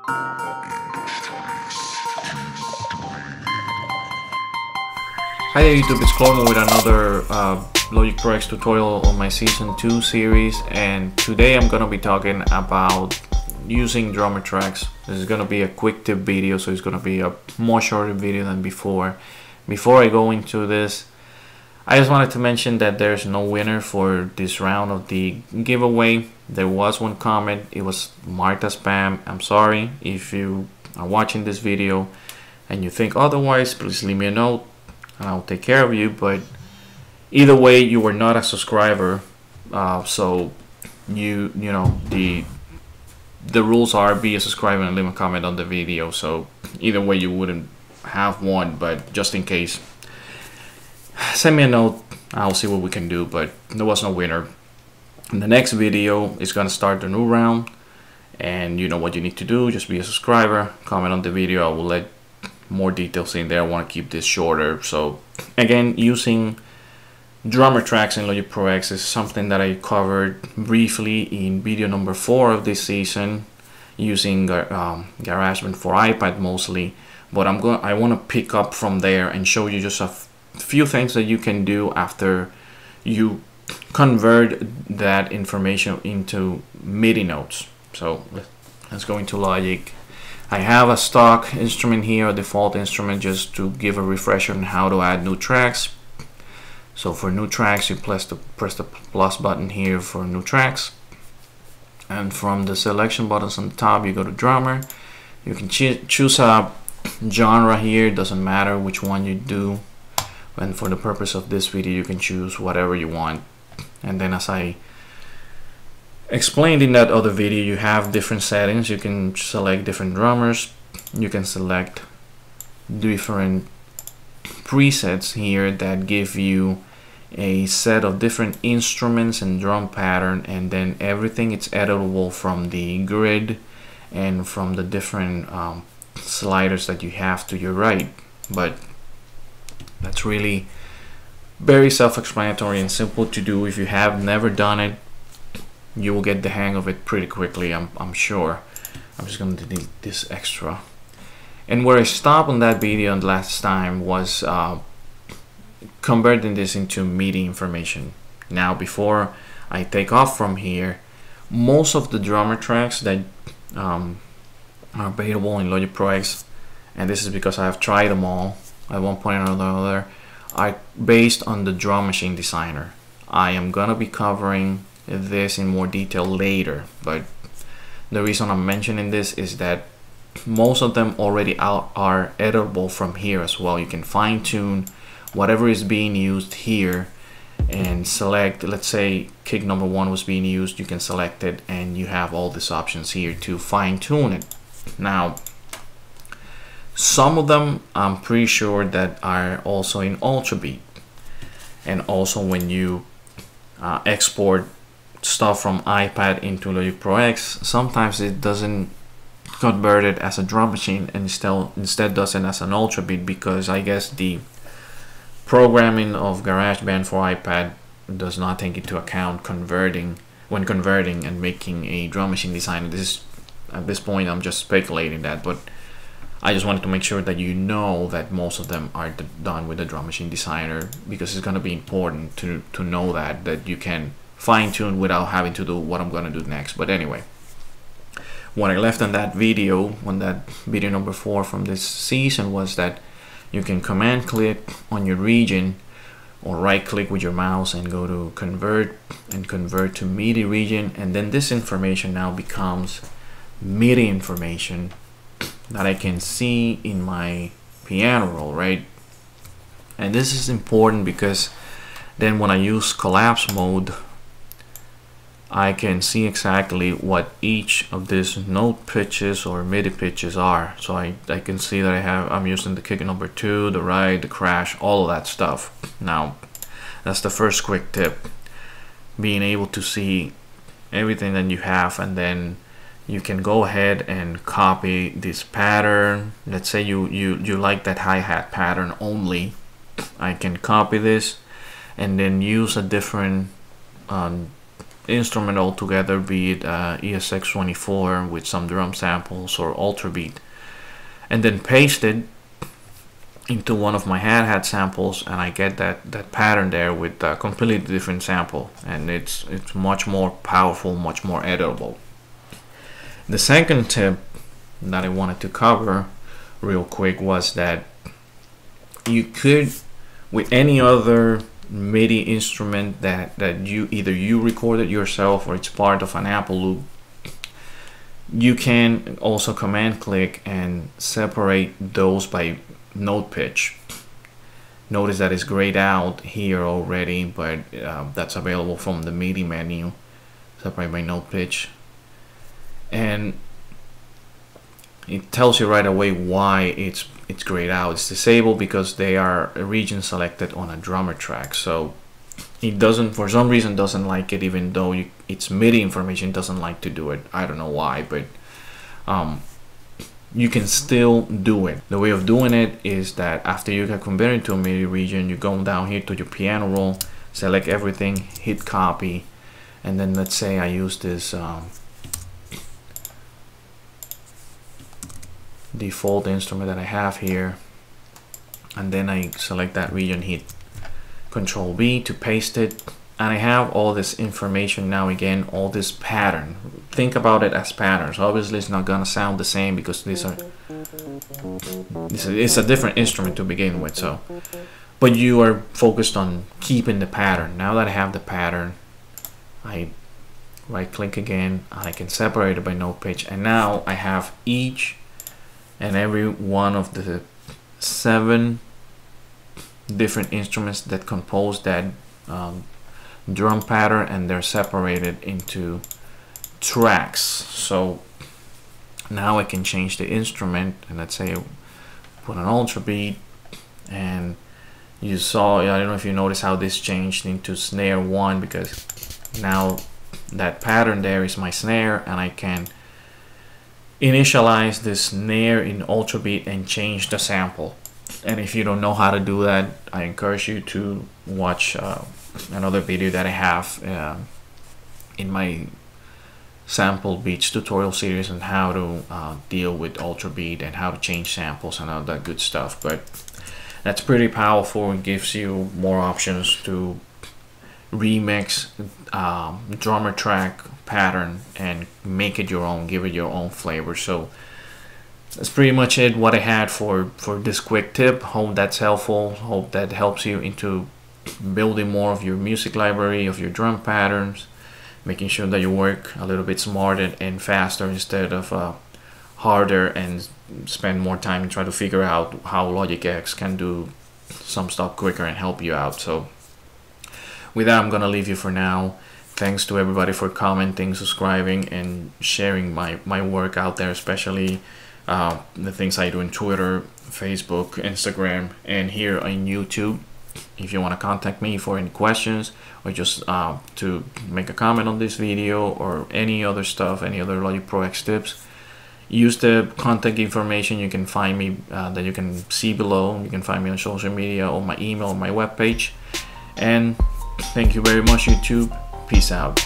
Hi there YouTube, it's Clormo with another Logic Pro X tutorial on my Season 2 series, and today I'm going to be talking about using drummer tracks. This is going to be a quick tip video, so it's going to be a more shorter video than before. Before I go into this, I just wanted to mention that there's no winner for this round of the giveaway. There was one comment, it was marked as spam. I'm sorry. If you are watching this video and you think otherwise, please leave me a note and I'll take care of you. But either way, you were not a subscriber, so you know the rules are be a subscriber and leave a comment on the video. So either way, you wouldn't have won, but just in case, send me a note. I'll see what we can do. But there was no winner. In the next video is gonna start the new round, and you know what you need to do. Just be a subscriber, comment on the video. I will let more details in there. I want to keep this shorter. So again, using drummer tracks in Logic Pro X is something that I covered briefly in video number 4 of this season, using GarageBand for iPad mostly. But I want to pick up from there and show you just a few things that you can do after you convert that information into MIDI notes. So let's go into Logic. I have a stock instrument here, a default instrument, just to give a refresher on how to add new tracks. So for new tracks, you press the plus button here for new tracks, and from the selection buttons on the top, you go to drummer. You can choose a genre here, doesn't matter which one you do, and for the purpose of this video you can choose whatever you want. And then, as I explained in that other video, you have different settings. You can select different drummers, you can select different presets here that give you a set of different instruments and drum pattern, and then everything is editable from the grid and from the different sliders that you have to your right. But that's really very self-explanatory and simple to do. If you have never done it, you will get the hang of it pretty quickly, I'm sure. I'm just going to delete this extra. And where I stopped on that video last time was converting this into MIDI information. Now, before I take off from here, most of the drummer tracks that are available in Logic Pro X, and this is because I have tried them all at one point or another, are based on the Drum Machine Designer. I am gonna be covering this in more detail later, but the reason I'm mentioning this is that most of them already are editable from here as well. You can fine-tune whatever is being used here and select, let's say kick number 1 was being used, you can select it and you have all these options here to fine-tune it. Now, some of them I'm pretty sure that are also in Ultra Beat, and also when you export stuff from iPad into Logic Pro X, sometimes it doesn't convert it as a drum machine and instead does it as an Ultra Beat, because I guess the programming of GarageBand for iPad does not take into account converting and making a drum machine design. This is, at this point, I'm just speculating that, but I just wanted to make sure that you know that most of them are done with the Drum Machine Designer, because it's going to be important to know that you can fine-tune without having to do what I'm going to do next. But anyway, what I left on that video, on that video number 4 from this season, was that you can command click on your region or right click with your mouse and go to convert and convert to MIDI region, and then this information now becomes MIDI information that I can see in my piano roll, right? And this is important because then when I use collapse mode, I can see exactly what each of these note pitches or MIDI pitches are. So I can see that I'm using the kick number 2, the ride, the crash, all of that stuff. Now, that's the first quick tip, being able to see everything that you have, and then you can go ahead and copy this pattern. Let's say you like that hi-hat pattern only. I can copy this and then use a different instrument altogether, be it ESX24 with some drum samples or Ultra Beat, and then paste it into one of my hi-hat samples, and I get that pattern there with a completely different sample, and it's much more powerful, much more editable. The second tip that I wanted to cover real quick was that you could, with any other MIDI instrument that you recorded yourself or it's part of an Apple loop, you can also command click and separate those by note pitch. Notice that it's grayed out here already, but that's available from the MIDI menu. Separate by note pitch, and it tells you right away why it's grayed out. It's disabled because they are a region selected on a drummer track, so it doesn't, for some reason, doesn't like it, even though it's MIDI information, doesn't like to do it. I don't know why, but you can still do it. The way of doing it is that after you get converted to a MIDI region, you go down here to your piano roll, select everything, hit copy, and then let's say I use this default instrument that I have here, and then I select that region, hit Control B to paste it, and I have all this information now. Again, all this pattern. Think about it as patterns. Obviously it's not gonna sound the same because it's a different instrument to begin with, so but you are focused on keeping the pattern. Now that I have the pattern, I right click again, I can separate it by note pitch, and now I have each and every one of the 7 different instruments that compose that drum pattern, and they're separated into tracks. So now I can change the instrument, and let's say put an Ultra Beat, and you saw, I don't know if you notice how this changed into snare 1, because now that pattern there is my snare, and I can initialize this snare in Ultra Beat and change the sample. And if you don't know how to do that, I encourage you to watch another video that I have in my sample beats tutorial series on how to deal with Ultra Beat and how to change samples and all that good stuff. But that's pretty powerful. It gives you more options to remix drummer track pattern and make it your own, give it your own flavor. So that's pretty much it, what I had for this quick tip. Hope that's helpful. Hope that helps you into building more of your music library, of your drum patterns, making sure that you work a little bit smarter and faster instead of harder, and spend more time and try to figure out how Logic X can do some stuff quicker and help you out. So with that, I'm gonna leave you for now. Thanks to everybody for commenting, subscribing, and sharing my work out there, especially the things I do in Twitter, Facebook, Instagram, and here on YouTube. If you want to contact me for any questions, or just to make a comment on this video or any other stuff, any other Logic Pro X tips, use the contact information you can find me, that you can see below. You can find me on social media, or my email, or my webpage. And thank you very much, YouTube. Peace out.